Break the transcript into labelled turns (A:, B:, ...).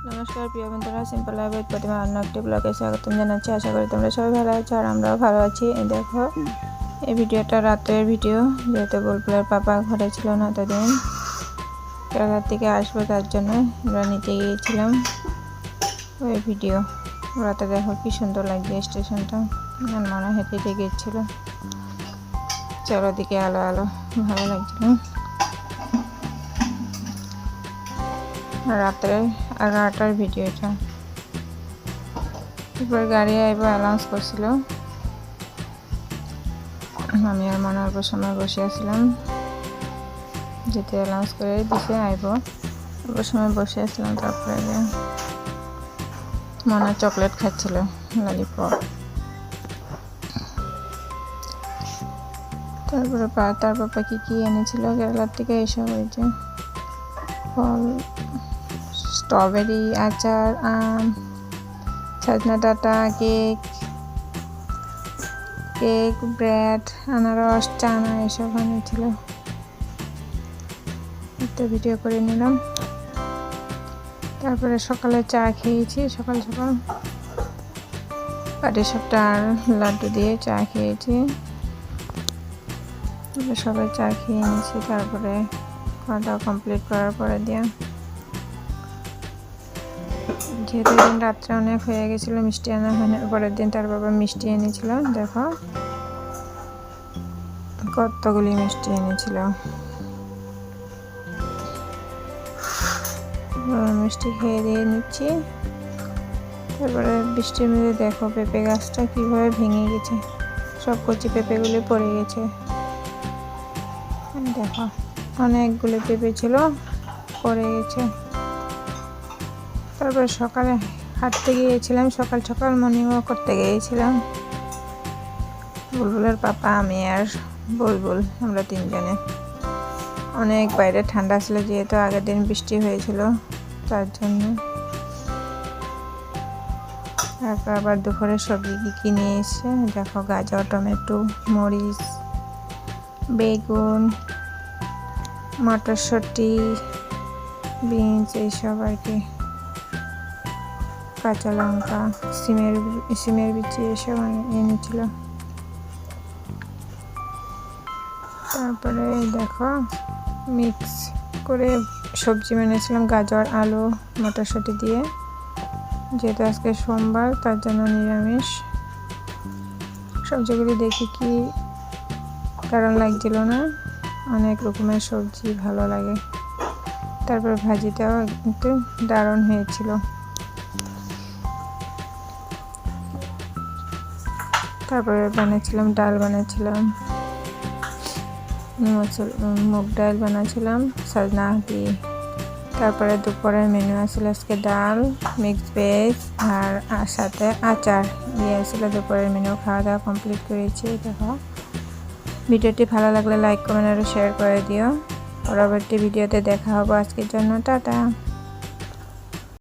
A: নমস্কার প্রিয় বন্ধুরা, সিম্পল লাইফ উইথ প্রতিমা অন্য একটি ব্লগে স্বাগতম জানাচ্ছি। আশা করি তোমরা সবাই ভালো আছো আর আমরাও ভালো আছি। দেখো, এই ভিডিওটা রাতের ভিডিও, যেহেতু বুলবুলের পাপা ঘরে ছিল না এতদিন, কেরালার থেকে আসবো, তার জন্য আমরা নিচে গিয়েছিলাম। ওই ভিডিও রাতে দেখো কি সুন্দর লাগছে স্টেশনটা, মনে হেঁটে হেঁটে গিয়েছিল, চারদিকে আলো আলো, ভালো লাগছিল। রাত্রে 11টার ভিডিও এটা। এরপর গাড়ি আইব অ্যানাউন্স করছিল, আমি আর মনে অল্প সময় বসে আসলাম, যেতে অ্যানাউন্স করে দিছে আইব, অল্প সময় বসে আসলাম। তারপরে মনে চকলেট খাচ্ছিল, ললিপপ। তারপরে তার বাবা কি এনেছিল কেরালার থেকে, এসব হয়েছে ফল, স্ট্রবেরি, আচার, আম, সজনা ডাঁটা, কেক, ব্রেড, আনারস, চানা এসব এনেছিল। একটা ভিডিও করে নিলাম। তারপরে সকালে চা খেয়েছি, সকাল সকাল পাটিসাপটা আর লাড্ডু দিয়ে চা খেয়েছি। সবাই চা খেয়ে নিয়েছি। তারপরে খাওয়া দাওয়া কমপ্লিট করার পরে দিয়ে, যেহেতু দিন রাত্রে অনেক হয়ে গেছিল, মিষ্টি আনা হয়নি। পরের দিন তার বাবা মিষ্টি এনেছিল, দেখো কতগুলি মিষ্টি এনেছিল। মিষ্টি খেয়ে দিয়ে নিচ্ছি। তারপরে বৃষ্টির মধ্যে দেখো পেঁপে গাছটা কিভাবে ভেঙে গেছে, সব কচি পেঁপেগুলি পড়ে গেছে। দেখো অনেকগুলো পেঁপে ছিল, পড়ে গেছে। তারপরে সকালে হাঁটতে গিয়েছিলাম, সকাল সকাল মর্নিং ওয়াক করতে গিয়েছিলাম। বুলবুলের পাপা, আমি আর বুলবুল, আমরা তিনজনে। অনেক বাইরে ঠান্ডা ছিল, যেহেতু আগের দিন বৃষ্টি হয়েছিল, তার জন্য। তারপর আবার দুপুরে সবজি কি নিয়ে এসে দেখো, গাজর, টমেটো, মরিচ, বেগুন, মটরশুঁটি, বিনস এইসব আর কি, কাঁচা লঙ্কা, সিমের বিচি এসব এনেছিল। তারপরে দেখো মিক্স করে সবজি বানিয়েছিলাম, গাজর, আলু, মটরশুঁটি দিয়ে। যেহেতু আজকে সোমবার, তার জন্য নিরামিষ। সবজিগুলি দেখি কি দারুণ লাগছিল না, অনেক রকমের সবজি ভালো লাগে। তারপর ভাজিটাও একটু দারুণ হয়েছিল। তারপরে বানিয়েছিলাম ডাল, বানিয়েছিলাম মুগ ডাল, বানিয়েছিলাম সজনা দিয়ে। তারপরে দুপুরের মেনু আসছিল আজকে ডাল, মিক্স ভেজ আর সাথে আচার দিয়ে আসছিল দুপুরের মেনু। খাওয়া দাওয়া কমপ্লিট করেছি। দেখো, ভিডিওটি ভালো লাগলে লাইক, কমেন্ট আর শেয়ার করে দিও। পরবর্তী ভিডিওতে দেখা হবে। আজকের জন্য টাটা।